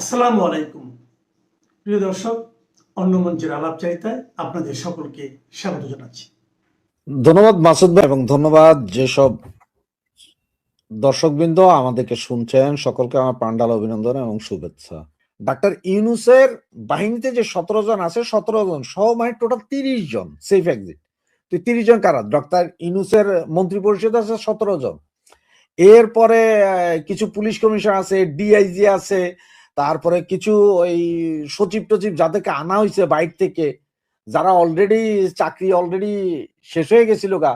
আসসালামু আলাইকুম প্রিয় দর্শক, অন্য মঞ্চের আলাপচারিতায় আপনাদের সকলকে স্বাগত জানাচ্ছি। ধন্যবাদ মাসুদ ভাই, এবং ধন্যবাদ যেসব দর্শকবৃন্দ আমাদেরকে শুনছেন, সকলকে আমার পান্ডাল অভিনন্দন এবং শুভেচ্ছা। ডাক্তার ইউনূসের বাহিনীতে যে 17 জন আছে, 17 জন সহ মানে টোটাল 30 জন সেফ এক্সিট। তো 30 জন কারা? ডাক্তার ইউনূসের মন্ত্রী পরিষদ আছে 17 জন, এরপরে কিছু পুলিশ কমিশন আছে, ডিআইজি আছে, তারপরে কিছু ওই সচিব টচিব যাদেরকে আনা হয়েছে বাইরে থেকে, যারা অলরেডি চাকরি অলরেডি শেষ হয়ে গেছিল গা,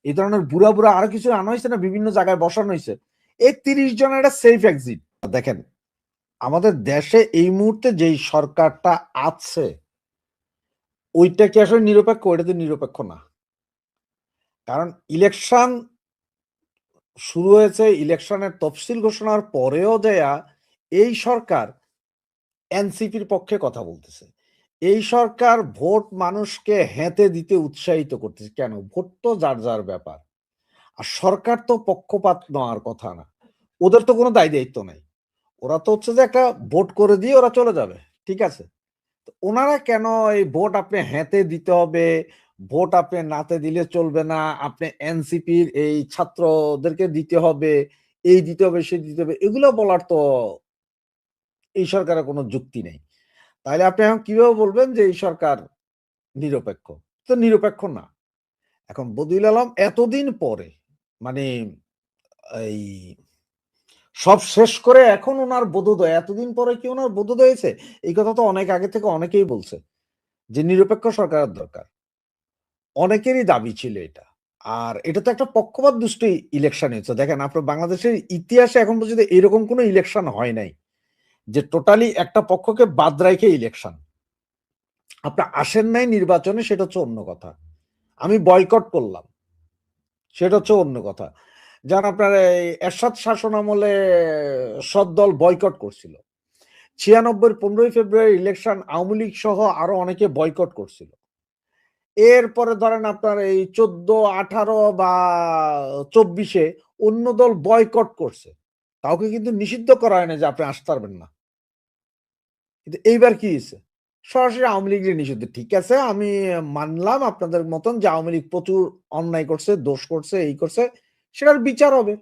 এই ধরনের বুড়া বুড়া আরো কিছু আনা হয়েছে না, বিভিন্ন জায়গায় বসানো হয়েছে। এই 30 জনের একটা সেফ এক্সিট। দেখেন, আমাদের দেশে এই মুহূর্তে যেই সরকারটা আছে ওইটা কি আসলে নিরপেক্ষ? ওইটা তো নিরপেক্ষ না। কারণ ইলেকশন শুরু হয়েছে, ইলেকশনের তফসিল ঘোষণার পরেও দেয়া এই সরকার এনসিপির পক্ষে কথা বলতেছে। এই সরকার ভোট মানুষকে হেঁতে দিতে উৎসাহিত করতেছে। কেন? ভোট তো যার যার ব্যাপার। আর সরকার তো পক্ষপাত নেওয়ার কথা না। ওদের তো কোনো দায় দায়িত্ব নাই। ওরা তো হচ্ছে যে একটা ভোট করে দিয়ে ওরা চলে যাবে। ঠিক আছে? তো ওনারা কেন এই ভোট আপনি হেঁতে দিতে হবে, ভোট আপনি নাতে দিলে চলবে না, আপনি এনসিপির এই ছাত্রদেরকে দিতে হবে, এই দিতে হবে, সেই দিতে হবে, এগুলো বলার তো এই সরকারের কোনো যুক্তি নেই। তাইলে আপনি এখন কিভাবে বলবেন যে এই সরকার নিরপেক্ষ? তো নিরপেক্ষ না। এখন বদিউল আলম এতদিন পরে মানে এই সব শেষ করে এখন উনার বোধোদয়, এতদিন পরে কি উনার বোধোদয় হয়েছে? এই কথা তো অনেক আগে থেকে অনেকেই বলছে যে নিরপেক্ষ সরকারের দরকার। অনেকেরই দাবি ছিল এটা। আর এটা তো একটা পক্ষপাত দুষ্ট ইলেকশন হয়েছে। দেখেন, আপনার বাংলাদেশের ইতিহাসে এখন পর্যন্ত এরকম কোনো ইলেকশন হয় নাই যে টোটালি একটা পক্ষকে বাদ রাইখে ইলেকশন। আপনি আসেন নাই নির্বাচনে, সেটা হচ্ছে অন্য কথা। আমি বয়কট করলাম, সেটা হচ্ছে অন্য কথা। যেমন আপনার এই এরশাদ শাসন আমলে সব দল বয়কট করছিল। 96 15ই ফেব্রুয়ারি ইলেকশন আওয়ামী লীগ সহ আরো অনেকে বয়কট করছিল। এরপরে ধরেন আপনার এই 14 18 বা 24-এ অন্য দল বয়কট করছে। কাউকে কিন্তু নিষিদ্ধ করা হয় না যে আপনি আসতে পারবেন না। কিন্তু এইবার কি হইছে? সরাসরি আওয়ামী লীগের নিষিদ্ধ। ঠিক আছে, আমি মানলাম আপনাদের মতন যে আওয়ামী লীগ প্রচুর অন্যায় করছে, দোষ করছে, এই করছে, সেটার বিচার হবে।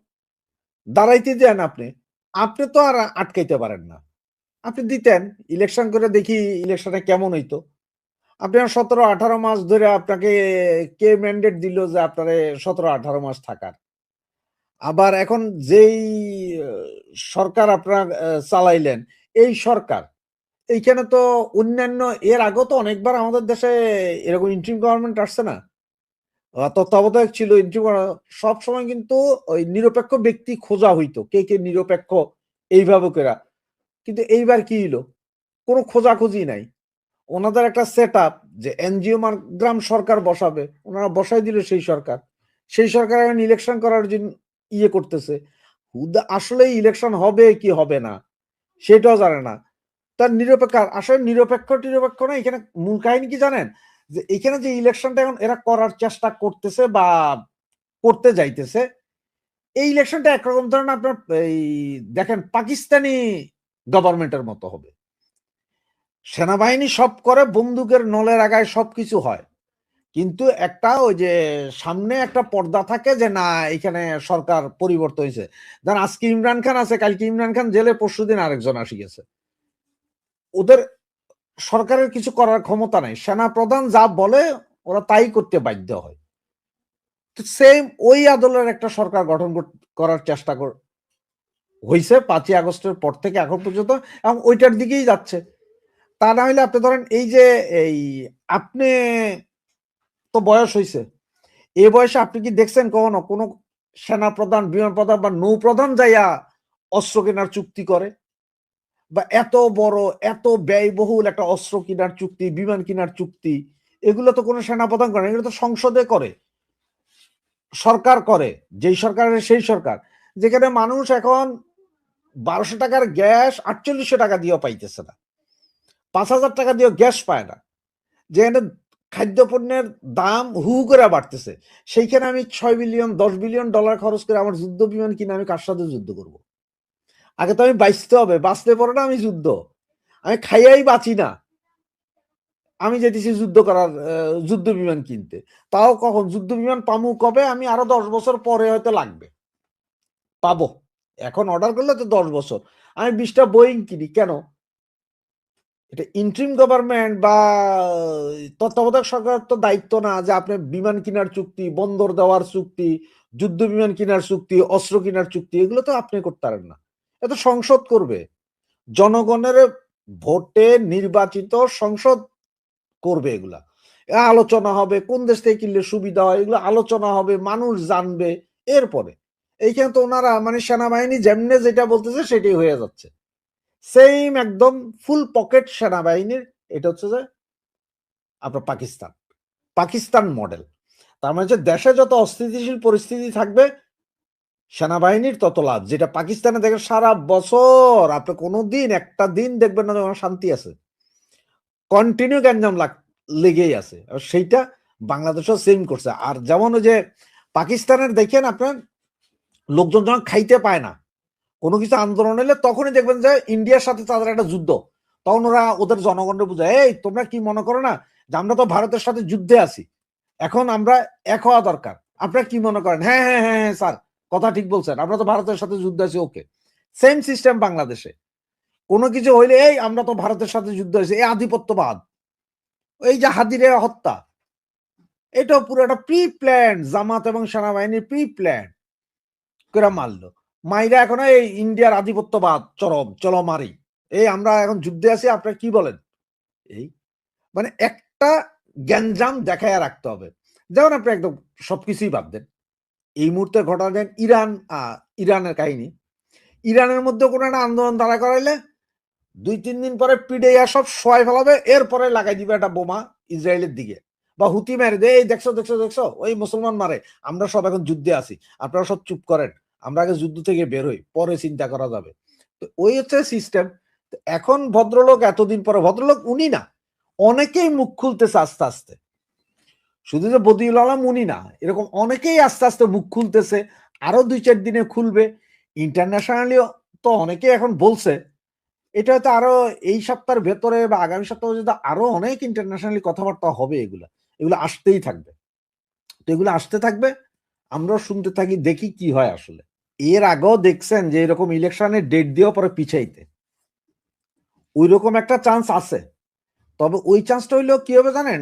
দাঁড়াইতে দেন আপনি। আপনি তো আর আটকাইতে পারেন না। আপনি দিতেন, ইলেকশন করে দেখি ইলেকশনে কেমন হইতো। আপনি 17-18 মাস ধরে আপনাকে কে ম্যান্ডেট দিল যে আপনারে 17-18 মাস থাকার? আবার এখন যেই আ সরকার আপনারা চালাইলেন, এই সরকার, এইখানে তো অন্যান্য এর আগেও তো অনেকবার আমাদের দেশে এরকম ইন্টারিম গভর্নমেন্ট আসছে না? তত্ত্বাবধায়ক ছিল ইন্টারিম সবসময় কিন্তু ওই নিরপেক্ষ ব্যক্তি খোঁজা হইতো। কে নিরপেক্ষ এইভাবে কইরা। কিন্তু এইবার কি হইলো? কোন খোঁজাখুঁজি নাই। ওনাদের একটা সেটআপ যে এনজিও গ্রাম সরকার বসাবে। ওনারা বসায় দিল সেই সরকার। সেই সরকার এখন ইলেকশন করার জন্য ইয়ে করতেছে। আসলেই ইলেকশন হবে কি হবে না সেটাও জানে না। তার নিরপেক্ষ আসলে নিরপেক্ষ না, এখানে মূল কাহিনী কি জানেন? যে এখানে যে ইলেকশনটা এখন এরা করার চেষ্টা করতেছে বা করতে যাইতেছে, এই ইলেকশনটা একরকম ধরেন আপনার এই দেখেন পাকিস্তানি গভর্নমেন্টের মতো হবে। সেনাবাহিনী সব করে, বন্দুকের নলের আগায় সবকিছু হয়। কিন্তু একটা ওই যে সামনে একটা পর্দা থাকে যে না, এখানে সরকার পরিবর্তন হইছে। ধরেন আজকে ইমরান খান আছে, কালকে ইমরান খান জেলে, পরশুদিন আরেকজন আসি গেছে। ওদের সরকারের কিছু করার ক্ষমতা নাই। সেনাপ্রধান যা বলে ওরা তাই করতে বাধ্য হয়। তো সেম ওই আদলের একটা সরকার গঠন করার চেষ্টা হইছে ৫ই আগস্টের পর থেকে এখন পর্যন্ত, এবং ওইটার দিকেই যাচ্ছে। তা না হইলে আপনি ধরেন এই যে এই আপনি তো বয়স হইছে। এ বয়সে আপনি কি দেখছেন কখনো কোন সেনাপ্রধান, বিমান প্রধান বা নৌপ্রধান যাইয়া অস্ত্র কেনার চুক্তি করে? বা এত বড়, এত ব্যয়বহুল একটা অস্ত্র কিনার চুক্তি, বিমান কিনার চুক্তি, এগুলো তো কোন সেনাপ্রধান করে না। এগুলো তো সংসদে করে, সরকার করে। যেই সরকারের সেই সরকার। যেখানে মানুষ এখন ৳১২০০ গ্যাস ৳৪৮০০ দিয়েও পাইতেছে না। ৳৫,০০০ দিয়েও গ্যাস পায় না। যেখানে খাদ্যপণ্যের দাম হু, হু করে বাড়তেছে। সেইখানে আমি $৬ বিলিয়ন $১০ বিলিয়ন খরচ করে আমার যুদ্ধ বিমান কিনে আমি কার সাথে যুদ্ধ করব? আগে তো আমি বাঁচতে হবে। বাঁচলে পরে না আমি যুদ্ধ। আমি খাইয়াই বাঁচি না, আমি যেতেছি যুদ্ধ করার, যুদ্ধ বিমান কিনতে। তাও কখন যুদ্ধ বিমান পামু কবে? আমি আরো 10 বছর পরে হয়তো লাগবে, পাবো। এখন অর্ডার করলে তো 10 বছর। আমি 20টা বোয়িং কিনি কেন? এটা ইন্ট্রিম গভর্নমেন্ট বা তত্ত্বাবধায়ক সরকারের তো দায়িত্ব না যে আপনি বিমান কেনার চুক্তি, বন্দর দেওয়ার চুক্তি, যুদ্ধ বিমান কেনার চুক্তি, অস্ত্র কেনার চুক্তি, এগুলো তো আপনি করতে পারেন না। এটা সংসদ করবে। জনগণের ভোটে নির্বাচিত সংসদ করবে এগুলা। আলোচনা হবে কোন দেশ থেকে কিনলে সুবিধা হয়, এগুলো আলোচনা হবে, মানুষ জানবে। এরপরে এইখানে তো ওনারা মানে সেনাবাহিনী যেমনে যেটা বলতেছে সেটাই হয়ে যাচ্ছে। সেম একদম ফুল পকেট সেনাবাহিনীর। এটা হচ্ছে যে আপনার পাকিস্তান, পাকিস্তান মডেল। তার মানে হচ্ছে দেশে যত অস্থিতিশীল পরিস্থিতি থাকবে সেনাবাহিনীর তত লাভ। যেটা পাকিস্তানে দেখেন সারা বছর আপনি কোনোদিন একটা দিন দেখবেন না যখন শান্তি আছে, কন্টিনিউ গ্যাঞ্জাম লেগেই আছে। আর সেইটা বাংলাদেশও সেম করছে। আর যেমন ওই যে পাকিস্তানের দেখেন আপনার লোকজন যখন খাইতে পায় না, কোনো কিছু আন্দোলন হলে তখনই দেখবেন যে ইন্ডিয়ার সাথে তাদের একটা যুদ্ধ। তখন ওরা ওদের জনগণকে বুঝায়, এই তোমরা কি মনে করো না যে আমরা তো ভারতের সাথে যুদ্ধে আছি, এখন আমরা এক হওয়া দরকার। আপনারা কি মনে করেন? হ্যাঁ হ্যাঁ হ্যাঁ হ্যাঁ স্যার, কথা ঠিক বলছেন, আমরা তো ভারতের সাথে যুদ্ধে আছি। ওকে, সেম সিস্টেম বাংলাদেশে। কোনো কিছু হইলে এই আমরা তো ভারতের সাথে যুদ্ধ আছি, এই আধিপত্যবাদ, এই যে হাদিরে হত্যা, এটাও পুরো একটা প্রি প্ল্যান, জামাত এবং সেনাবাহিনীর প্রি প্ল্যান করে মারলো। মাইরা এখন এই ইন্ডিয়ার আধিপত্যবাদ চরম, চলো মারি, এই আমরা এখন যুদ্ধে আছি, আপনারা কি বলেন? এই মানে একটা গ্যাঞ্জাম দেখায় রাখতে হবে। যেমন আপনি একদম সবকিছুই বাদ দেন, এই মুহূর্তে ঘটা দেন ইরানের কাহিনী। ইরানের মধ্যে কোনো একটা আন্দোলন দাঁড়া করাইলে 2-3 দিন পরে পিডিয়া সব শোয়াই ফেলাবে, এরপরে লাগাই দিবে একটা বোমা ইসরায়েলের দিকে, বা হুতি মেরে দেয়, এই দেখছো দেখছো দেখছো ওই মুসলমান মারে, আমরা সব এখন যুদ্ধে আছি, আপনারা সব চুপ করেন, আমরা আগে যুদ্ধ থেকে বের হই, পরে চিন্তা করা যাবে। তো ওই হচ্ছে সিস্টেম। এখন ভদ্রলোক এতদিন পরে, ভদ্রলোক উনি না, অনেকেই মুখ খুলতেছে আস্তে আস্তে, শুধু যে বদিউল আলম উনি না, এরকম অনেকেই আস্তে আস্তে মুখ খুলতেছে। আরো 2-4 দিনে খুলবে। ইন্টারন্যাশনালি তো অনেকেই এখন বলছে। এটা হয়তো আরো এই সপ্তাহের ভেতরে বা আগামী সপ্তাহে যদি আরো অনেক ইন্টারন্যাশনালি কথাবার্তা হবে, এগুলো এগুলো আসতেই থাকবে। তো এগুলো আসতে থাকবে, আমরাও শুনতে থাকি, দেখি কি হয় আসলে। এর আগেও দেখছেন যে এরকম ইলেকশনের ডেট দিয়েও পরে পিছাইতে, ওই রকম একটা চান্স আছে। তবে ওই চান্সটা হইলেও কি হবে জানেন?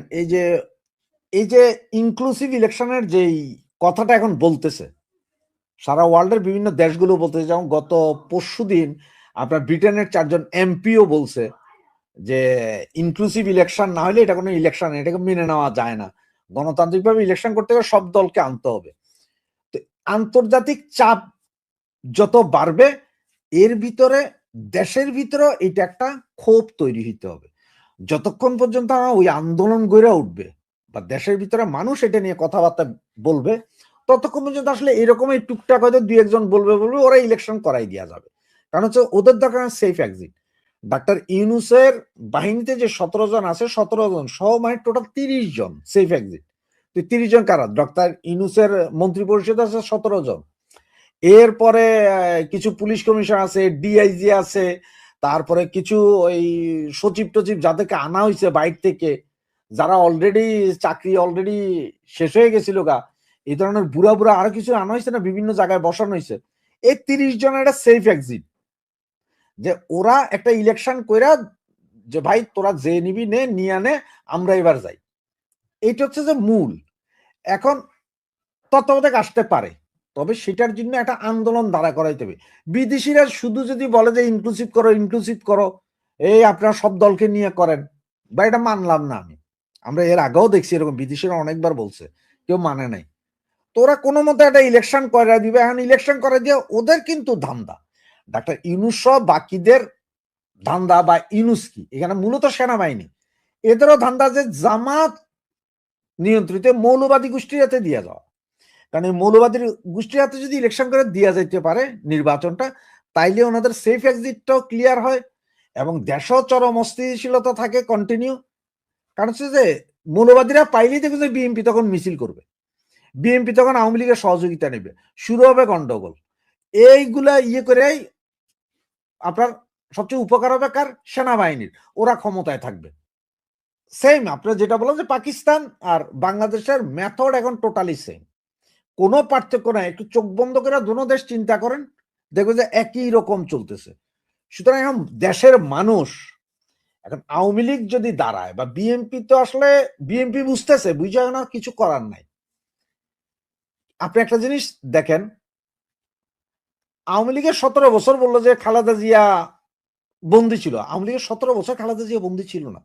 এই যে ইনক্লুসিভ ইলেকশনের যেই কথাটা এখন বলতেছে, সারা ওয়ার্ল্ডের বিভিন্ন দেশগুলো বলতেছে, যেমন গত পরশুদিন আপনার ব্রিটেনের 4জন এমপিও বলছে যে ইনক্লুসিভ ইলেকশন না হলে এটা কোনো ইলেকশন, এটাকে মেনে নেওয়া যায় না। গণতান্ত্রিকভাবে ইলেকশন করতে গেলে সব দলকে আনতে হবে। তো আন্তর্জাতিক চাপ যত বাড়বে, এর ভিতরে দেশের ভিতরে এটা একটা ক্ষোভ তৈরি হইতে হবে। যতক্ষণ পর্যন্ত ওই আন্দোলন গড়ে উঠবে বা দেশের ভিতরে মানুষ এটা নিয়ে কথাবার্তা বলবে, ততক্ষণ পর্যন্ত আসলে এরকমই টুকটাক হয়তো 2-1 জন বলবে ওরা ইলেকশন করাই দেওয়া যাবে। কারণ হচ্ছে ওদের দরকার সেফ এক্সিট। ডাক্তার ইউনুসের বাহিনীতে যে 17 জন আছে, 17 জন সহ মানে টোটাল 30 জন সেফ এক্সিট। তো 30 জন কারা? ডাক্তার ইউনুসের মন্ত্রী পরিষদ আছে 17 জন। এরপরে কিছু পুলিশ কমিশন আছে, ডিআইজি আছে, তারপরে কিছু ওই সচিব টচিব যাদেরকে আনা হয়েছে বাইর থেকে, যারা অলরেডি চাকরি অলরেডি শেষ হয়ে গেছিল গা, এই ধরনের বুড়া বুড়া আরো কিছু আনা হয়েছে না, বিভিন্ন জায়গায় বসানো হয়েছে। এই 30 জনের একটা সেফ এক্সিট, যে ওরা একটা ইলেকশন কইরা যে ভাই তোরা যে নিবি নে, নিয়ে আনে, আমরা এবার যাই। এইটা হচ্ছে যে মূল। এখন তত্ত্বাবধায়ক আসতে পারে, তবে সেটার জন্য একটা আন্দোলন দাঁড়া করাইতে হবে। বিদেশিরা শুধু যদি বলে যে ইনক্লুসিভ করো ইনক্লুসিভ করো, এই আপনারা সব দলকে নিয়ে করেন, বা এটা মানলাম না আমি। আমরা এর আগেও দেখছি এরকম বিদেশিরা অনেকবার বলছে, কেউ মানে নাই। তো ওরা কোনো মতো একটা ইলেকশন করে দিবে। এখন ইলেকশন করে দিয়ে ওদের কিন্তু ধান্দা, ডাক্তার ইউনুস সহ বাকিদের ধান্দা বা ইউনুস কি এখানে মূলত সেনাবাহিনী, এদেরও ধান্দা যে জামাত নিয়ন্ত্রিত মৌলবাদী গোষ্ঠীর হাতে দিয়ে যাওয়া। কারণ এই মৌলবাদী গোষ্ঠীর হাতে যদি ইলেকশন করে দিয়া যাইতে পারে নির্বাচনটা, তাইলে ওনাদের সেফ এক্সিটটাও ক্লিয়ার হয় এবং দেশও চরম অস্থিতিশীলতা থাকে কন্টিনিউ। কারণ হচ্ছে যে মৌলবাদীরা পাইলেই দেখবে যে বিএনপি তখন মিছিল করবে, বিএনপি তখন আওয়ামী লীগের সহযোগিতা নেবে, শুরু হবে গন্ডগোল। এইগুলা ইয়ে করে আপনার সবচেয়ে উপকার হবে কার? সেনাবাহিনীর, ওরা ক্ষমতায় থাকবে। সেম আপনার যেটা বললাম যে পাকিস্তান আর বাংলাদেশের মেথড এখন টোটালি সেম, কোনো পার্থক্য নাই। একটু চোখ বন্ধ করে দোনো দেশ চিন্তা করেন, দেখবে যে একই রকম চলতেছে। সুতরাং এখন দেশের মানুষ, এখন আওয়ামী লীগ যদি দাঁড়ায় বা বিএনপি, তো আসলে বিএনপি বুঝতেছে, বুঝে না, কিছু করার নাই। আপনি একটা জিনিস দেখেন, আওয়ামী লীগের 17 বছর বললো যে খালেদা জিয়া বন্দী ছিল। আওয়ামী লীগের 17 বছর খালেদা জিয়া বন্দী ছিল না।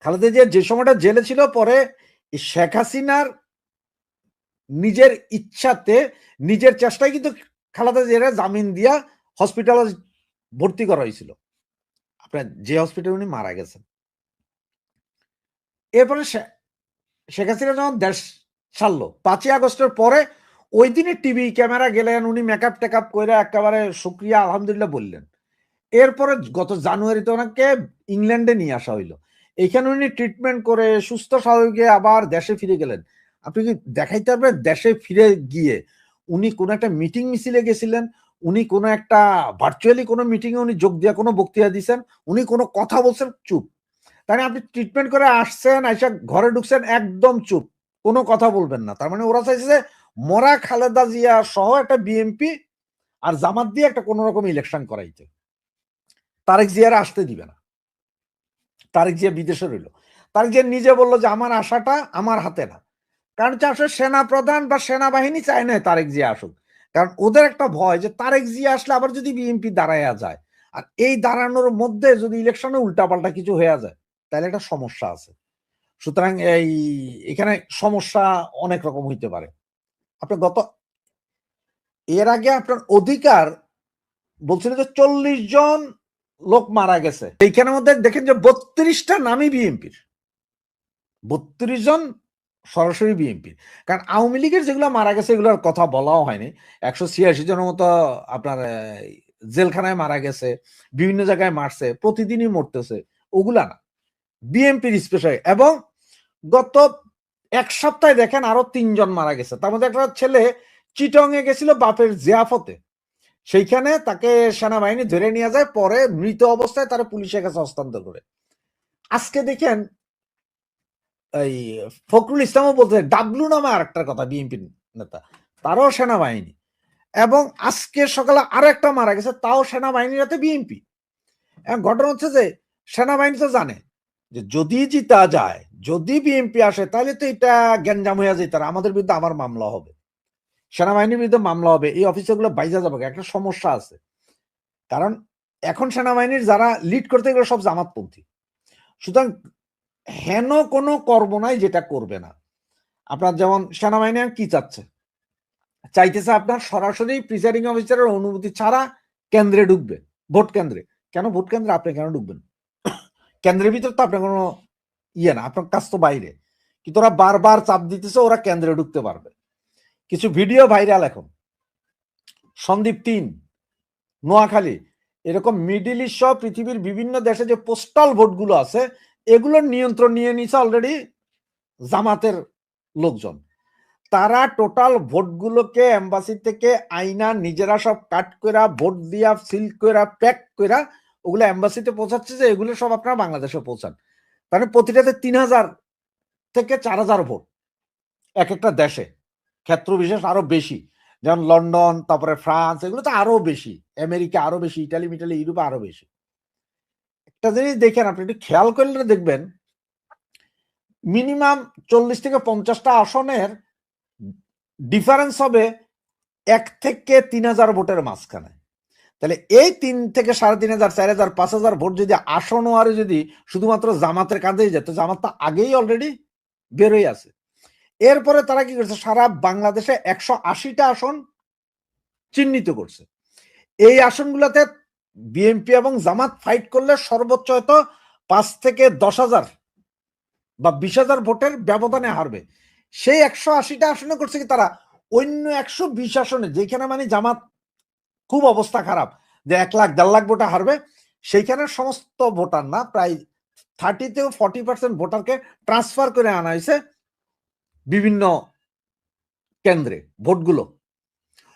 খালেদা জিয়া যে সময়টা জেলে ছিল, পরে শেখ হাসিনার নিজের ইচ্ছাতে, নিজের চেষ্টায় কিন্তু খালেদা জিয়ার জামিন দিয়া হসপিটালে ভর্তি করা হয়েছিল, আপনার যে হসপিটালে উনি মারা গেছেন। এরপরে শেখ হাসিনা যখন দেশ ছাড়লো 5ই আগস্টের পরে, ওই দিনে টিভি ক্যামেরা গেলেন, উনি মেকআপ টেকআপ করে একেবারে শুক্রিয়া আলহামদুলিল্লাহ বললেন। এরপরে গত জানুয়ারিতে ওনাকে ইংল্যান্ডে নিয়ে আসা হইলো, এইখানে উনি ট্রিটমেন্ট করে সুস্থ স্বাভাবিক আবার দেশে ফিরে গেলেন। আপনি কি দেখাইতে পারবেন দেশে ফিরে গিয়ে উনি কোনো একটা মিটিং মিছিলে গেছিলেন, উনি কোনো একটা ভার্চুয়ালি কোনো মিটিং এ উনি যোগ দিয়ে কোনো বক্তৃতা দিচ্ছেন, উনি কোনো কথা বলছেন? চুপ। তাই আপনি ট্রিটমেন্ট করে আসছেন, আইসা ঘরে ঢুকছেন, একদম চুপ, কোনো কথা বলবেন না। তার মানে ওরা চাইছে যে মরা খালেদা জিয়া সহ একটা বিএনপি আর জামাত দিয়ে একটা কোন রকম ইলেকশন করাইতে। তারেক জিয়ারা আসতে দিবে না, তারেক জিয়া বিদেশে রইল। তারেক জিয়া নিজে বললো যে আমার আশাটা আমার হাতে না, কারণ আসলে সেনা প্রধান বা সেনাবাহিনী চায় না তারেক জিয়া আসুক, কারণ ওদের একটা ভয় যে তারেক জিয়া আসলে আবার যদি বিএনপি দাঁড়াইয়া যায়, আর এই দাঁড়ানোর মধ্যে যদি ইলেকশনে উল্টাপাল্টা কিছু হয়ে যায়, তাহলে একটা সমস্যা আছে। সুতরাং এখানে সমস্যা অনেক রকম হইতে পারে। আপনার এর আগে আপনার অধিকার বলছিল যে 40 জন লোক মারা গেছে, এইখানের মধ্যে দেখেন যে 32টা নামই বিএনপির, 32 জন সরাসরি বিএনপির। কারণ আওয়ামী লীগের যেগুলো মারা গেছে এগুলোর কথা বলাও হয়নি। 186 জনের মতো আপনার জেলখানায় মারা গেছে, বিভিন্ন জায়গায় মারছে, প্রতিদিনই মরতেছে, ওগুলা না, বিএনপির স্পেশাল। এবং গত এক সপ্তাহে দেখেন আরো 3 জন মারা গেছে। তার মধ্যে একটা ছেলে চিটং এ গেছিল বাপের জিয়াফতে, সেইখানে তাকে সেনাবাহিনী ধরে নিয়ে যায়, পরে মৃত অবস্থায় তারা পুলিশের কাছে হস্তান্তর করে। আজকে দেখেন এই ফখরুল ইসলামও বলতে, ডাবলু নামে আরেকটা কথা বিএনপি নেতা, তারও সেনাবাহিনী। এবং আজকে সকালে আরো একটা মারা গেছে, তাও সেনাবাহিনীর হাতে বিএনপি। ঘটনা হচ্ছে যে সেনাবাহিনী তো জানে যে যদি জিতা যায়, যদি বিএনপি আসে, তাহলে তো এটা গ্যাঞ্জাম হয়ে যেত, আমাদের বিরুদ্ধে আমার মামলা হবে, সেনাবাহিনীর বিরুদ্ধে মামলা হবে, এই অফিসারগুলো বাইজা যাবে। একটা সমস্যা আছে, কারণ এখন সেনাবাহিনীর যারা লিড করতে গেলে সব জামাতপন্থী। সুতরাং হেন কোনো কর্ম নাই যেটা করবে না। আপনার যেমন সেনাবাহিনী কি চাইতেছে আপনার সরাসরি প্রিসাইডিং অফিসারের অনুমতি ছাড়া কেন্দ্রে ঢুকবে, ভোট কেন্দ্রে। কেন ভোট কেন্দ্রে আপনি কেন ঢুকবেন? কেন্দ্রের ভিতর তো আপনার কোনো ইয়ে না, আপনার কাজ তো বাইরে, কিন্তু ওরা বারবার চাপ দিতেছে ওরা কেন্দ্রে ঢুকতে পারবে। কিছু ভিডিও ভাইরাল এখন, সন্দীপ 3, নোয়াখালী, এরকম মিডিল ইস্ট সহ পৃথিবীর বিভিন্ন দেশে যে পোস্টাল ভোটগুলো আছে, এগুলোর নিয়ন্ত্রণ নিয়ে নিছে অলরেডি জামাতের লোকজন। তারা টোটাল ভোটগুলোকে এম্বাসি থেকে আইনা নিজেরা সব কাট করা, ভোট দিয়া সিল করা, প্যাক করা, ওগুলো এম্বাসিতে পৌঁছাচ্ছে যে এগুলো সব আপনারা বাংলাদেশে পৌঁছান। তাহলে প্রতিটাতে 3000 থেকে 4000 ভোট এক একটা দেশে, ক্ষেত্র বিশেষ আরো বেশি, যেমন লন্ডন, তারপরে ফ্রান্স, এগুলো তো আরো বেশি, আমেরিকা আরো বেশি, ইটালি মিটালি ইউরোপে আরো বেশি। একটা জিনিস দেখেন, আপনি একটু খেয়াল করলে দেখবেন মিনিমাম 40 থেকে 50টা আসনের ডিফারেন্স হবে 1 থেকে 3000 ভোটের মাঝখানে। তাহলে এই 3 থেকে 3500, 4000, 5000 ভোট যদি আসন আর যদি শুধুমাত্র জামাতের কাঁধেই যেত, জামাত তো আগেই অলরেডি বেরোই আছে। এরপরে তারা কি করছে, সারা বাংলাদেশে 180টা আসন চিহ্নিত করছে। এই আসনগুলোতে বিএনপি এবং জামাত ফাইট করলে সর্বোচ্চ হয়তো 5 থেকে 10,000 বা 20,000 ভোটের ব্যবধানে হারবে। সেই 180টা আসনে করছে কি তারা অন্য 120 আসনে, যেখানে মানে জামাত খুব অবস্থা খারাপ, যে 1 লাখ 1.5 লাখ ভোটে হারবে, সেইখানে সমস্ত ভোটার না, প্রায় 30 থেকে 40% ভোটারকে ট্রান্সফার করে আনা হয়েছে বিভিন্ন কেন্দ্রে ভোটগুলো।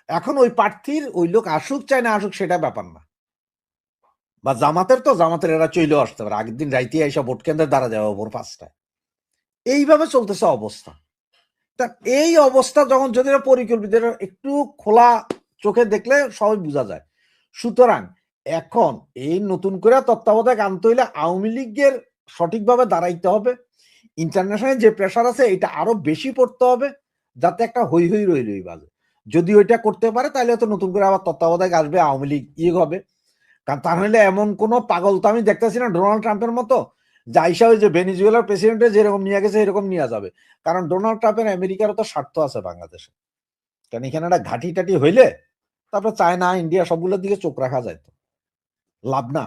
এখন ওই প্রার্থীর ওই লোক আসুক চাই না আসুক সেটা ব্যাপার না, বা জামাতের এরা চলেও আসতে পারে, আগের দিন রাইতে এসে ভোট কেন্দ্রে দাঁড়া যাবে ভোর 5টায়। এইভাবে চলতেছে অবস্থা। তা এই অবস্থা যখন যদি পরিকল্পিত, একটু খোলা চোখে দেখলে সবাই বোঝা যায়। সুতরাং এখন এই নতুন করে তত্ত্বাবধায়ক আনতে হইলে আওয়ামী লীগের সঠিকভাবে দাঁড়াইতে হবে। ইন্টারন্যাশনাল যে প্রেশার আছে এটা আরো বেশি পড়তে হবে, যাতে একটা হই হই রই রই বাজে। যদি ওইটা করতে পারে তাহলে তো নতুন করে আবার তত্ত্বাবধায়ক আসবে, আওয়ামী লীগ হবে। কারণ তা হলে এমন কোন পাগল তো আমি দেখতেছি না ডোনাল্ড ট্রাম্পের মতো, যা হিসাবে যে ভেনিজুয়েলার প্রেসিডেন্টে যেরকম নিয়ে গেছে এরকম নিয়ে যাবে। কারণ ডোনাল্ড ট্রাম্পের আমেরিকারও তো স্বার্থ আছে বাংলাদেশে। কারণ এখানে একটা ঘাটি টাটি হইলে তারপরে চায়না, ইন্ডিয়া সবগুলোর দিকে চোখ রাখা যায়, তো লাভ না।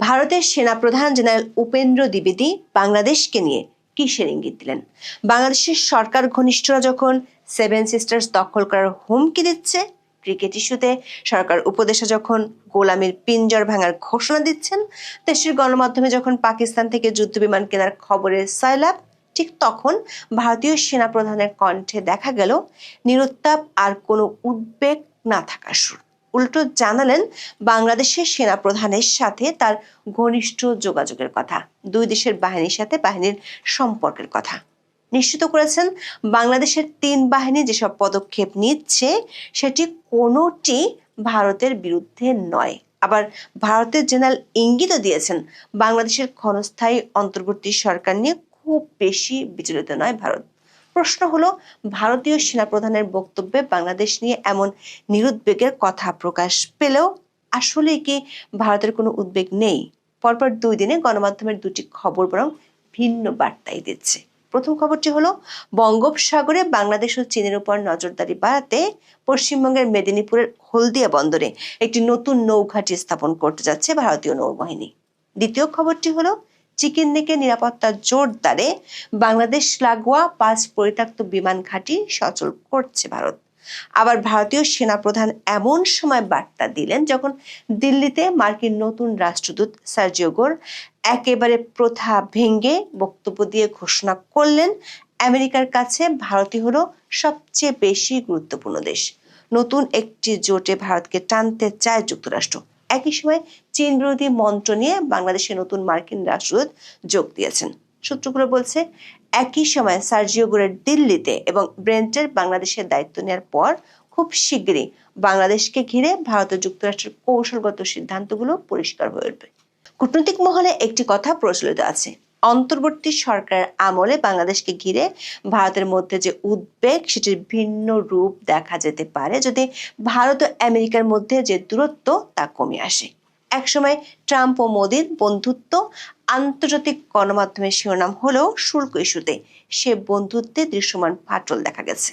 ভারতের সেনাপ্রধান জেনারেল উপেন্দ্র দ্বিবেদী বাংলাদেশকে নিয়ে কিসের ইঙ্গিত দিলেন? বাংলাদেশের সরকার ঘনিষ্ঠরা যখন সেভেন সিস্টার্স দখল করার হুমকি দিচ্ছে, ক্রিকেট ইস্যুতে সরকার উপদেষ্টা যখন গোলামির পিঞ্জর ভাঙার ঘোষণা দিচ্ছেন, দেশের গণমাধ্যমে যখন পাকিস্তান থেকে যুদ্ধবিমান কেনার খবরের সয়লাব, ঠিক তখন ভারতীয় সেনাপ্রধানের কণ্ঠে দেখা গেল নিরুত্তাপ আর কোনো উদ্বেগ না থাকার সুর। উল্টো জানালেন বাংলাদেশের সেনাপ্রধানের সাথে তার ঘনিষ্ঠ যোগাযোগের কথা, দুই দেশের বাহিনীর সাথে বাহিনীর সম্পর্কের কথা। নিশ্চিত করেছেন বাংলাদেশের 3 বাহিনী যেসব পদক্ষেপ নিচ্ছে সেটি কোনোটি ভারতের বিরুদ্ধে নয়। আবার ভারতের জেনারেল ইঙ্গিতও দিয়েছেন বাংলাদেশের ক্ষণস্থায়ী অন্তর্বর্তী সরকার নিয়ে খুব বেশি বিচলিত নয় ভারত। প্রশ্ন হলো, ভারতীয় সেনাপ্রধানের বক্তব্যে বাংলাদেশ নিয়ে এমন নিরুদ্বেগের কথা প্রকাশ পেলেও আসলে কি ভারতের কোনো উদ্বেগ নেই? পরপর 2 দিনে গণমাধ্যমের 2টি খবর বরং ভিন্ন বার্তাই দিচ্ছে। প্রথম খবরটি হলো, বঙ্গোপসাগরে বাংলাদেশ ও চীনের উপর নজরদারি বাড়াতে পশ্চিমবঙ্গের মেদিনীপুরের হলদিয়া বন্দরে একটি নতুন নৌঘাঁটি স্থাপন করতে যাচ্ছে ভারতীয় নৌবাহিনী। দ্বিতীয় খবরটি হলো, চিকেন নেকের নিরাপত্তা জোরদারে বাংলাদেশ লাগোয়া 5 পরিত্যক্ত বিমান ঘাঁটি সচল করছে ভারত। আবার ভারতীয় সেনাপ্রধান এমন সময় বার্তা দিলেন যখন দিল্লিতে মার্কিন নতুন রাষ্ট্রদূত সার্জিও গোর একেবারে প্রথা ভেঙে বক্তব্য দিয়ে ঘোষণা করলেন আমেরিকার কাছে ভারতই হলো সবচেয়ে বেশি গুরুত্বপূর্ণ দেশ। নতুন একটি জোটে ভারতকে টানতে চায় যুক্তরাষ্ট্র। একই সময় চীন বিরোধী মন্ত্র নিয়ে বাংলাদেশে নতুন মার্কিন রাষ্ট্রদূত যোগ দিয়েছেন। সূত্রগুলো বলছে, একই সময় সার্জিও গোরের দিল্লিতে এবং ব্রেন্টের বাংলাদেশের দায়িত্ব নেওয়ার পর খুব শীঘ্রই বাংলাদেশকে ঘিরে ভারত ও যুক্তরাষ্ট্রের কৌশলগত সিদ্ধান্তগুলো পরিষ্কার হয়ে উঠবে। কূটনৈতিক মহলে একটি কথা প্রচলিত আছে, অন্তর্বর্তী সরকারের আমলে বাংলাদেশকে ঘিরে ভারতের মধ্যে যে উদ্বেগ সেটির ভিন্ন রূপ দেখা যেতে পারে যদি ভারত ও আমেরিকার মধ্যে যে দূরত্ব তা কমে আসে। একসময় ট্রাম্প ও মোদির বন্ধুত্ব আন্তর্জাতিক গণমাধ্যমের শিরোনাম হলেও শুল্ক ইস্যুতে সে বন্ধুত্বে দৃশ্যমান ফাটল দেখা গেছে।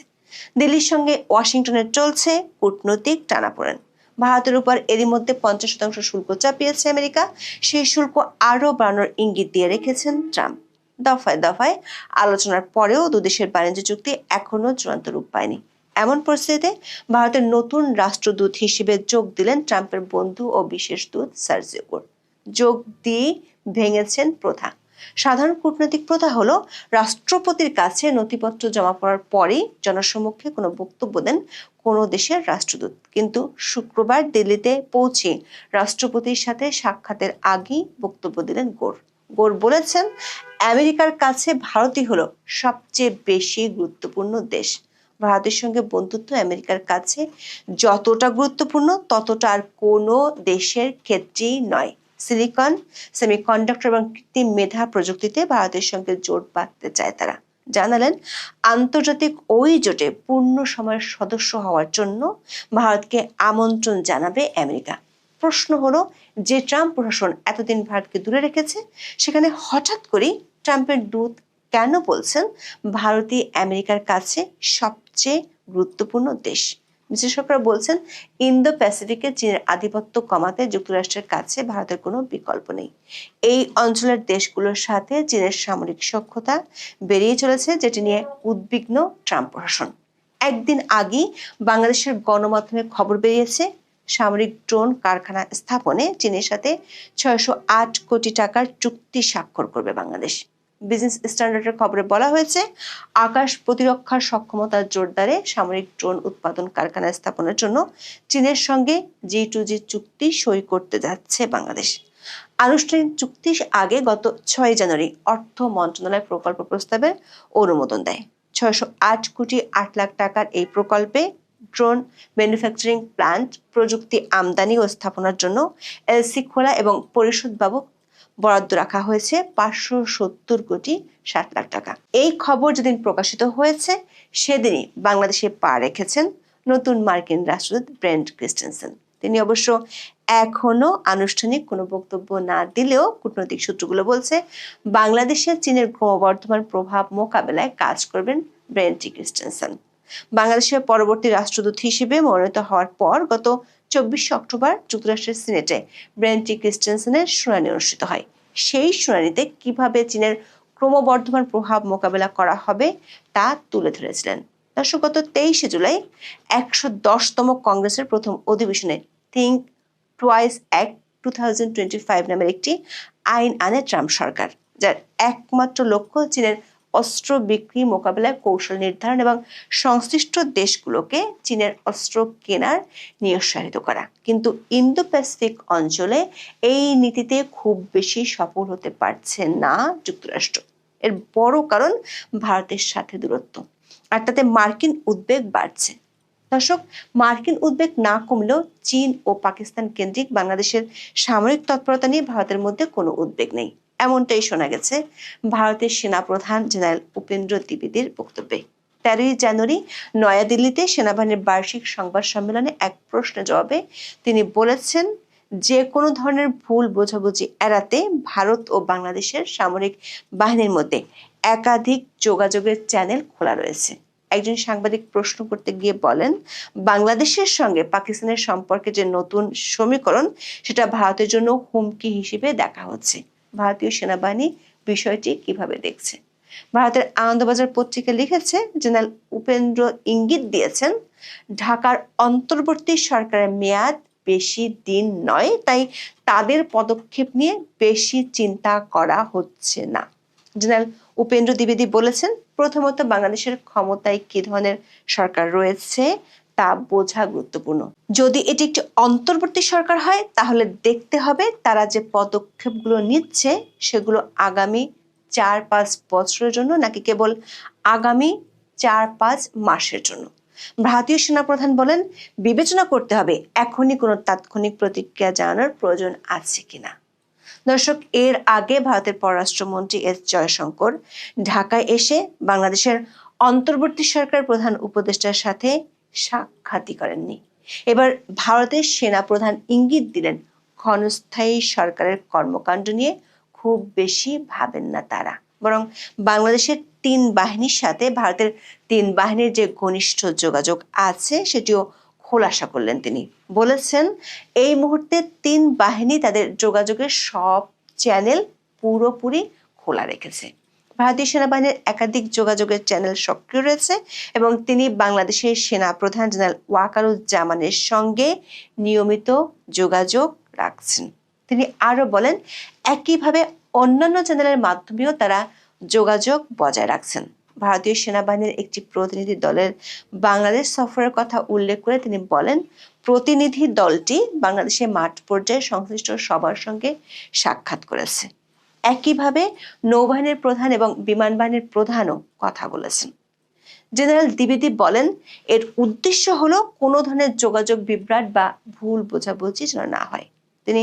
দিল্লির সঙ্গে ওয়াশিংটনের চলছে কূটনৈতিক টানাপোড়েন। ভারতের উপর এরই মধ্যে 50% শুল্ক চাপিয়েছে আমেরিকা। সেই শুল্ক আরো বাড়ানোর ইঙ্গিত দিয়ে রেখেছেন ট্রাম্প। দফায় দফায় আলোচনার পরেও দুদেশের বাণিজ্য চুক্তি এখনো চূড়ান্ত রূপ পায়নি। এমন পরিস্থিতিতে ভারতের নতুন রাষ্ট্রদূত হিসেবে যোগ দিলেন ট্রাম্পের বন্ধু ও বিশেষ দূত সার্জিও গোর। যোগ দিয়ে ভেঙেছেন প্রথা। সাধারণ কূটনৈতিক প্রথা হলো, রাষ্ট্রপতির কাছে নথিপত্র জমা পড়ার পরেই জনসমক্ষে কোনো বক্তব্য দেন কোনো দেশের রাষ্ট্রদূত। কিন্তু শুক্রবার দিল্লিতে পৌঁছে রাষ্ট্রপতির সাথে সাক্ষাতের আগেই বক্তব্য দিলেন গোর। গোর বলেছেন, আমেরিকার কাছে ভারতই হলো সবচেয়ে বেশি গুরুত্বপূর্ণ দেশ। ভারতের সঙ্গে বন্ধুত্ব আমেরিকার কাছে যতটা গুরুত্বপূর্ণ ততটা আর কোনো দেশের ক্ষেত্রেই নয়। সিলিকন, সেমিকন্ডাক্টর এবং কৃত্রিম মেধা প্রযুক্তিতে ভারতের সঙ্গে জোট বাঁধতে চায় তারা। জানালেন, আন্তর্জাতিক ওই জোটে পূর্ণ সময়ের সদস্য হওয়ার জন্য ভারতকে আমন্ত্রণ জানাবে আমেরিকা। প্রশ্ন হলো, যে ট্রাম্প প্রশাসন এতদিন ভারতকে দূরে রেখেছে, সেখানে হঠাৎ করেই ট্রাম্পের দূত কেন বলছেন ভারতই আমেরিকার কাছে সবচেয়ে গুরুত্বপূর্ণ দেশ? বিশেষজ্ঞরা বলছেন, ইন্দো প্যাসিফিকে চীনের আধিপত্য কমাতে যুক্তরাষ্ট্রের কাছে ভারতের কোনো বিকল্প নেই। এই অঞ্চলের দেশগুলোর সাথে চীনের সামরিক সখ্যতা বেড়েই চলেছে, যেটি নিয়ে উদ্বিগ্ন ট্রাম্প প্রশাসন। একদিন আগেই বাংলাদেশের গণমাধ্যমে খবর বেরিয়েছে, সামরিক ড্রোন কারখানা স্থাপনে চীনের সাথে 608 কোটি টাকার চুক্তি স্বাক্ষর করবে বাংলাদেশ। বিজনেস স্ট্যান্ডার্ডের খবরে বলা হয়েছে, আকাশ প্রতিরক্ষার সক্ষমতা জোরদারে সামরিক ড্রোন উৎপাদন কারখানা স্থাপনের জন্য চীনের সঙ্গে G2G চুক্তি সই করতে যাচ্ছে বাংলাদেশ। আনুষ্ঠানিক চুক্তির আগে গত 6 জানুয়ারি অর্থ মন্ত্রণালয় প্রকল্প প্রস্তাবের অনুমোদন দেয়। 608 কোটি 8 লাখ টাকার এই প্রকল্পে ড্রোন ম্যানুফ্যাকচারিং প্ল্যান্ট, প্রযুক্তি আমদানি ও স্থাপনার জন্য এলসি খোলা এবং পরিশোধ বাবদ বরাদ্দ রাখা হয়েছে 570 কোটি 60 লাখ টাকা। এই খবর যেদিন প্রকাশিত হয়েছে সেদিনই বাংলাদেশে পা রেখেছেন নতুন মার্কিন রাষ্ট্রদূত ব্রেন্ট ক্রিস্টেনসেন। তিনি অবশ্য এখনো আনুষ্ঠানিক কোনো বক্তব্য না দিলেও কূটনৈতিক সূত্রগুলো বলছে বাংলাদেশে চীনের ক্রমবর্ধমান প্রভাব মোকাবেলায় কাজ করবেন ব্রেন্ট ক্রিস্টেনসেন। বাংলাদেশের পরবর্তী রাষ্ট্রদূত হিসেবে মনোনীত হওয়ার পর গত 24 অক্টোবর যুক্তরাষ্ট্রের সিনেটে ব্রেন্ট ক্রিস্টেনসেনের শুনানি অনুষ্ঠিত হয়। সেই শুনানিতে কিভাবে চীনের ক্রমবর্ধমান প্রভাব মোকাবেলা করা হবে তা তুলে ধরেছিলেন। দর্শক, গত 23 জুলাই 110তম কংগ্রেসের প্রথম অধিবেশনে থিঙ্ক টুয়াইস অ্যাক্ট 2025 নামের একটি আইন আনে ট্রাম্প সরকার, যার একমাত্র লক্ষ্য চীনের অস্ত্র বিক্রি মোকাবেলায় কৌশল নির্ধারণ এবং সংশ্লিষ্ট দেশগুলোকে চীনের অস্ত্র কেনার নিরুৎসাহিত করা। কিন্তু ইন্দো প্যাসিফিক অঞ্চলে এই নীতিতে খুব বেশি সফল হতে পারছে না যুক্তরাষ্ট্র। এর বড় কারণ ভারতের সাথে দূরত্ব, আর তাতে মার্কিন উদ্বেগ বাড়ছে। দর্শক, মার্কিন উদ্বেগ না কমলেও চীন ও পাকিস্তান কেন্দ্রিক বাংলাদেশের সামরিক তৎপরতা নিয়ে ভারতের মধ্যে কোনো উদ্বেগ নেই, এমনটাই শোনা গেছে ভারতের সেনাপ্রধান জেনারেল উপেন্দ্র দ্বিবেদীর বক্তব্যে। 13 জানুয়ারি নয়াদিল্লিতে সেনাবাহিনীর বার্ষিক সংবাদ সম্মেলনে এক প্রশ্নের জবাবে তিনি বলেছেন, যে কোনো ধরনের ভুল বোঝাবুঝি এড়াতে ভারত ও বাংলাদেশের সামরিক বাহিনীর মধ্যে একাধিক যোগাযোগের চ্যানেল খোলা রয়েছে। একজন সাংবাদিক প্রশ্ন করতে গিয়ে বলেন, বাংলাদেশের সঙ্গে পাকিস্তানের সম্পর্কে যে নতুন সমীকরণ সেটা ভারতের জন্য হুমকি হিসেবে দেখা হচ্ছে। ভারতীয় সেনাবাহিনী বিষয়টি কিভাবে দেখছে? ভারতের আনন্দবাজার পত্রিকা লিখেছে, জেনারেল উপেন্দ্র ইঙ্গিত দিয়েছেন ঢাকার অন্তর্বর্তী সরকারের মেয়াদ বেশি দিন নয়, তাই তাদের পদক্ষেপ নিয়ে বেশি চিন্তা করা হচ্ছে না। জেনারেল উপেন্দ্র দ্বিবেদী বলেছেন, প্রথমত বাংলাদেশের ক্ষমতায় কি ধরনের সরকার রয়েছে তা বোঝা গুরুত্বপূর্ণ। যদি এটি একটি অন্তর্বর্তী সরকার হয় তাহলে দেখতে হবে তারা যে পদক্ষেপগুলো নিচ্ছে সেগুলো আগামী 4-5 বছরের জন্য নাকি কেবল আগামী 4-5 মাসের জন্য। ভারতীয় সেনাপ্রধান বলেন, বিবেচনা করতে হবে এখনই কোনো তাৎক্ষণিক প্রতিক্রিয়া জানানোর প্রয়োজন আছে কিনা। দর্শক, এর আগে ভারতের পররাষ্ট্রমন্ত্রী এস জয়শঙ্কর ঢাকায় এসে বাংলাদেশের অন্তর্বর্তী সরকার প্রধান উপদেষ্টার সাথে সাক্ষাৎই করেননি। এবার ভারতের সেনাপ্রধান ইঙ্গিত দিলেন ক্ষণস্থায়ী সরকারের কর্মকাণ্ড নিয়ে খুব বেশি ভাবেন না তারা, বরং বাংলাদেশের 3 বাহিনীর সাথে ভারতের 3 বাহিনীর যে ঘনিষ্ঠ যোগাযোগ আছে সেটিও খোলাসা করলেন। তিনি বলেছেন, এই মুহূর্তে 3 বাহিনী তাদের যোগাযোগের সব চ্যানেল পুরোপুরি খোলা রেখেছে। ভারতীয় সেনাবাহিনীর একাধিক যোগাযোগের চ্যানেল সক্রিয় রয়েছে এবং তিনি বাংলাদেশের সেনা প্রধান জেনারেল ওয়াকারুজ্জামানের সঙ্গে নিয়মিত যোগাযোগ রাখছেন। তিনি আরো বলেন, একইভাবে অন্যান্য চ্যানেলের মাধ্যমেও তারা যোগাযোগ বজায় রাখছেন। ভারতীয় সেনাবাহিনীর একটি প্রতিনিধি দলের বাংলাদেশ সফরের কথা উল্লেখ করে তিনি বলেন, প্রতিনিধি দলটি বাংলাদেশে মাঠ পর্যায়ে সংশ্লিষ্ট সবার সঙ্গে সাক্ষাৎ করেছে। একইভাবে নৌবাহিনীর প্রধান এবং বিমান বাহিনীর প্রধানও কথা বলেছেন। জেনারেল দ্বিবেদী বলেন, এর উদ্দেশ্য হলো কোনো ধরনের যোগাযোগ বিভ্রাট বা ভুল বোঝাবুঝি যেন না হয়। তিনি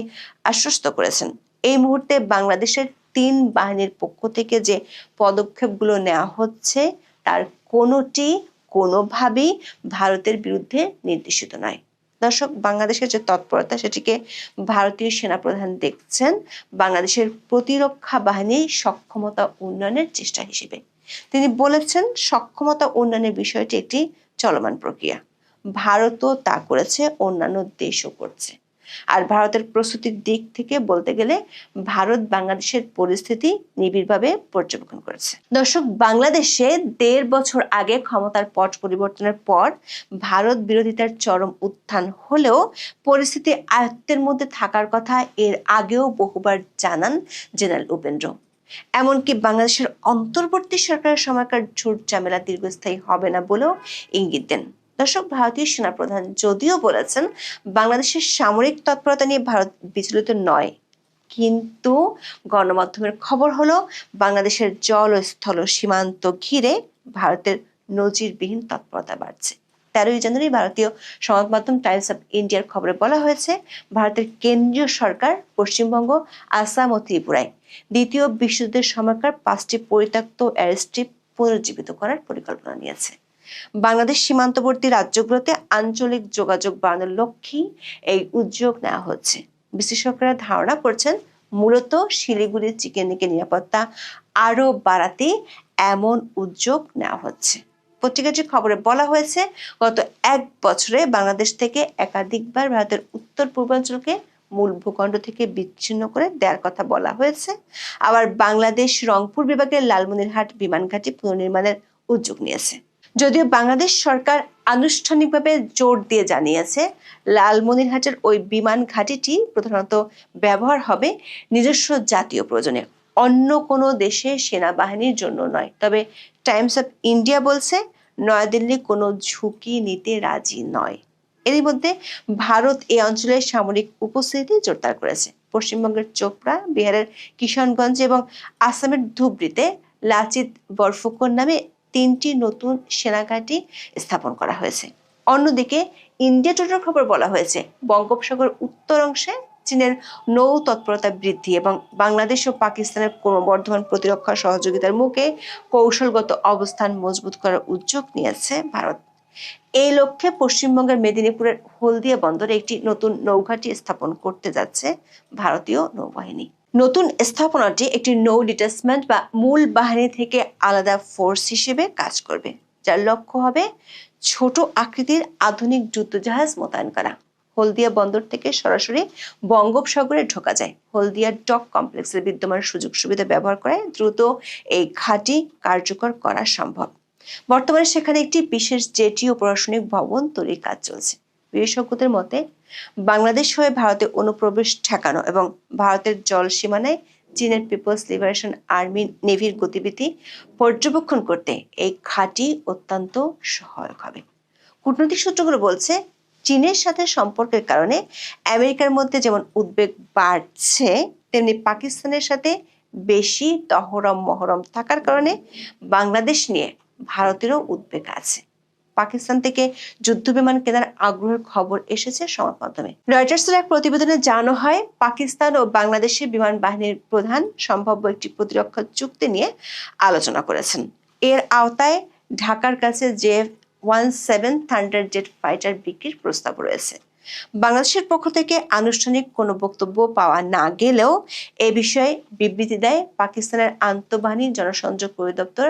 আশ্বস্ত করেছেন, এই মুহূর্তে বাংলাদেশের 3 বাহিনীর পক্ষ থেকে যে পদক্ষেপগুলো নেওয়া হচ্ছে তার কোনোটি কোনোভাবেই ভারতের বিরুদ্ধে নির্দেশিত নয়। দর্শক, বাংলাদেশের যে তৎপরতা সেটিকে ভারতীয় সেনাপ্রধান দেখছেন বাংলাদেশের প্রতিরক্ষা বাহিনীর সক্ষমতা উন্নয়নের চেষ্টা হিসেবে। তিনি বলেছেন, সক্ষমতা উন্নয়নের বিষয়টি একটি চলমান প্রক্রিয়া। ভারতও তা করেছে, অন্যান্য দেশও করছে। আর ভারতের প্রস্তুতির দিক থেকে বলতে গেলে ভারত বাংলাদেশের পরিস্থিতি নিবিড়ভাবে পর্যবেক্ষণ করেছে। দর্শক, বাংলাদেশে 1.5 বছর আগে ক্ষমতার পট পরিবর্তনের পর ভারত বিরোধিতার চরম উত্থান হলেও পরিস্থিতি আয়ত্তের মধ্যে থাকার কথা এর আগেও বহুবার জানান জেনারেল উপেন্দ্র। এমনকি বাংলাদেশের অন্তর্বর্তী সরকারের সময়কার ঝুট ঝামেলা দীর্ঘস্থায়ী হবে না বলেও ইঙ্গিত দেন। দর্শক, ভারতীয় সেনাপ্রধান যদিও বলেছেন বাংলাদেশের সামরিক তৎপরতা নিয়ে ভারত বিচলিত নয়, কিন্তু গণমাধ্যমের খবর হলো বাংলাদেশের জল ও স্থল সীমান্ত ঘিরে ভারতের নজিরবিহীন তৎপরতা বাড়ছে। 13 জানুয়ারি ভারতীয় সংবাদ মাধ্যম টাইমস অফ ইন্ডিয়ার খবরে বলা হয়েছে, ভারতের কেন্দ্রীয় সরকার পশ্চিমবঙ্গ, আসাম ও ত্রিপুরায় দ্বিতীয় বিশ্বযুদ্ধের সময়কার 5টি পরিত্যক্ত এয়ারস্ট্রিপ পুনরুজ্জীবিত করার পরিকল্পনা নিয়েছে। বাংলাদেশ সীমান্তবর্তী রাজ্যগুলোতে আঞ্চলিক যোগাযোগ বাড়ানোর লক্ষ্যে এই উদ্যোগ নেওয়া হচ্ছে। বিশেষজ্ঞরা ধারণা করছেন মূলত শিলিগুড়ির চিকেনিকে নিরাপত্তা আরো বাড়াতে এমন উদ্যোগ নেওয়া হচ্ছে। পত্রিকাটির খবরে বলা হয়েছে, গত 1 বছরে বাংলাদেশ থেকে একাধিকবার ভারতের উত্তর পূর্বাঞ্চলকে মূল ভূখণ্ড থেকে বিচ্ছিন্ন করে দেওয়ার কথা বলা হয়েছে। আবার বাংলাদেশ রংপুর বিভাগের লালমনিরহাট বিমান ঘাঁটি পুনর্নির্মাণের উদ্যোগ নিয়েছে। যদিও বাংলাদেশ সরকার আনুষ্ঠানিকভাবে জোর দিয়ে জানিয়েছে, লালমনিরহাটের ওই বিমান ঘাঁটিটি প্রধানত ব্যবহার হবে নিজস্ব জাতীয় প্রয়োজনে, অন্য কোনো দেশে সেনাবাহিনীর জন্য নয়। তবে টাইমস অফ ইন্ডিয়া বলছে, নয়াদিল্লি কোনো ঝুঁকি নিতে রাজি নয়। এরই মধ্যে ভারত এই অঞ্চলের সামরিক উপস্থিতি জোরদার করেছে। পশ্চিমবঙ্গের চোপড়া, বিহারের কিষানগঞ্জ এবং আসামের ধুবড়িতে লাচিত বরফুকন নামে 3টি নতুন সেনাঘাঁটি স্থাপন করা হয়েছে। অন্যদিকে ইন্ডিয়া টুডের খবর বলা হয়েছে, বঙ্গোপসাগর উত্তর অংশে চীনের নৌ তৎপরতা বৃদ্ধি এবং বাংলাদেশ ও পাকিস্তানের ক্রমবর্ধমান প্রতিরক্ষা সহযোগিতার মুখে কৌশলগত অবস্থান মজবুত করার উদ্যোগ নিয়েছে ভারত। এই লক্ষ্যে পশ্চিমবঙ্গের মেদিনীপুরের হলদিয়া বন্দরে একটি নতুন নৌঘাঁটি স্থাপন করতে যাচ্ছে ভারতীয় নৌবাহিনী। নতুন স্থাপনাটি একটি নৌ ডিটাচমেন্ট বা মূল বাহিনী থেকে আলাদা ফোর্স হিসেবে কাজ করবে, যার লক্ষ্য হবে ছোট আকৃতির আধুনিক যুদ্ধজাহাজ মোতায়েন করা। হলদিয়া বন্দর থেকে সরাসরি বঙ্গোপসাগরে ঢোকা যায়। হলদিয়া ডক কমপ্লেক্সের বিদ্যমান সুযোগ সুবিধা ব্যবহার করে দ্রুত এই ঘাঁটি কার্যকর করা সম্ভব। বর্তমানে সেখানে একটি বিশেষ জেটি ও প্রশাসনিক ভবন তৈরির কাজ চলছে। বিশেষজ্ঞদের মতে, বাংলাদেশ হয়ে ভারতে অনুপ্রবেশ ঠেকানো এবং ভারতের জল সীমানায় চীনের পিপলস লিবারেশন আর্মি নেভির গতিবিধি পর্যবেক্ষণ করতে এই ঘাঁটি অত্যন্ত সহায়ক হবে। কূটনৈতিক সূত্রগুলো বলছে, চীনের সাথে সম্পর্কের কারণে আমেরিকার মধ্যে যেমন উদ্বেগ বাড়ছে, তেমনি পাকিস্তানের সাথে বেশি তহরম মহরম থাকার কারণে বাংলাদেশ নিয়ে ভারতেরও উদ্বেগ আছে। পাকিস্তান থেকে যুদ্ধ বিমান কেনার আগ্রহের খবর এসেছে সংবাদ মাধ্যমে। রয়টার্সের এক প্রতিবেদনে জানানো হয়, পাকিস্তান ও বাংলাদেশের বিমান বাহিনীর প্রধান সম্ভাব্য একটি প্রতিরক্ষা চুক্তি নিয়ে আলোচনা করেছেন। এর আওতায় ঢাকার কাছে J-17 থান্ডার জেট ফাইটার বিক্রির প্রস্তাব রয়েছে। বাংলাদেশের পক্ষ থেকে আনুষ্ঠানিক কোনো বক্তব্য পাওয়া না গেলেও এ বিষয়ে বিবৃতি দেয় পাকিস্তানের আন্তঃবাহিনী জনসংযোগ পরিদপ্তর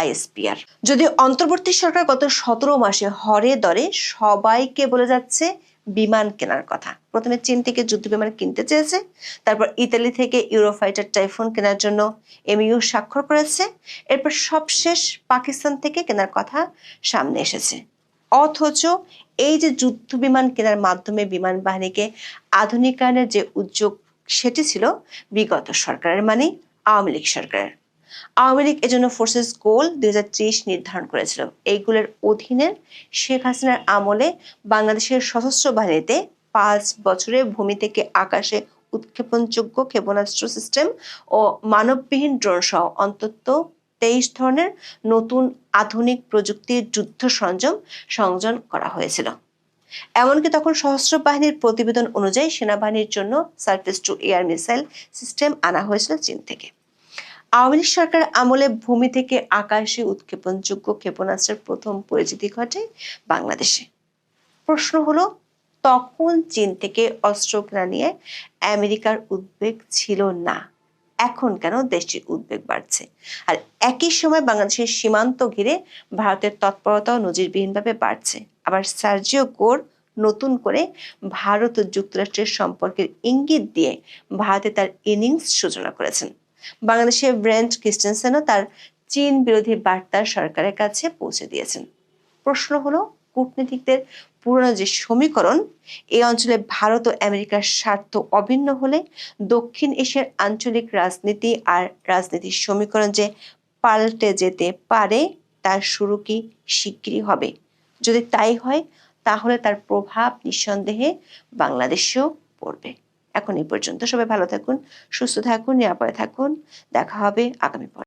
ISPR। যদিও অন্তর্বর্তী সরকার গত 17 মাসে হরে দরে সবাইকে বলে যাচ্ছে বিমান কেনার কথা। প্রথমে চীন থেকে যুদ্ধ বিমান কিনতে চেয়েছে, তারপর ইতালি থেকে ইউরোফাইটার টাইফুন কেনার জন্য MOU স্বাক্ষর করেছে, এরপর সবশেষ পাকিস্তান থেকে কেনার কথা সামনে এসেছে। অথচ এই যে যুদ্ধ বিমান কেনার মাধ্যমে বিমান বাহিনীকে আধুনিকায়নের যে উদ্যোগ, সেটি ছিল বিগত সরকারের, মানে আওয়ামী লীগ সরকারের। আওয়ামী লীগ এজন্য ফোর্সেস গোল 2030 নির্ধারণ করেছিল। এইগুলোর অধীনে শেখ হাসিনার আমলে বাংলাদেশের সশস্ত্র বাহিনীতে 5 বছরে ভূমি থেকে আকাশে উৎক্ষেপণযোগ্য ক্ষেপণাস্ত্র সিস্টেম ও মানববিহীন ড্রোন সহ অন্তত 23 ধরনের নতুন আধুনিক প্রযুক্তির যুদ্ধ সরঞ্জাম সংযোজন করা হয়েছিল। এমনকি তখন সশস্ত্র বাহিনীর প্রতিবেদন অনুযায়ী সেনাবাহিনীর জন্য surface two air missile system আনা হয়েছিল চীন থেকে। আওয়ামী লীগ সরকার আমলে ভূমি থেকে আকাশে উৎক্ষেপণযোগ্য ক্ষেপণাস্ত্রের প্রথম পরিচিতি ঘটে বাংলাদেশে। প্রশ্ন হলো, তখন চীন থেকে অস্ত্র কেনা নিয়ে আমেরিকার উদ্বেগ ছিল না, এখন কেন দেশটির উদ্বেগ বাড়ছে? আর একই সময় বাংলাদেশের সীমান্ত ঘিরে ভারতের তৎপরতাও নজিরবিহীনভাবে বাড়ছে। আবার সার্জিও গোর নতুন করে ভারত ও যুক্তরাষ্ট্রের সম্পর্কের ইঙ্গিত দিয়ে ভারতে তার ইনিংস সূচনা করেছেন। বাংলাদেশের ব্রেন্ট ক্রিস্টেনসেনও তার চীন বিরোধী বার্তা সরকারের কাছে পৌঁছে দিয়েছেন। প্রশ্ন হলো, কূটনীতিকদের পুরনো যে সমীকরণ, এই অঞ্চলে ভারত ও আমেরিকার স্বার্থ অভিন্ন হলে দক্ষিণ এশিয়ার আঞ্চলিক রাজনীতি আর রাজনীতির সমীকরণ যে পাল্টে যেতে পারে তার শুরু কি শিগগিরই হবে? যদি তাই হয় তাহলে তার প্রভাব নিঃসন্দেহে বাংলাদেশেও পড়বে। এখন এই পর্যন্ত, সবাই ভালো থাকুন, সুস্থ থাকুন, নিরাপদে থাকুন। দেখা হবে আগামী পর্বে।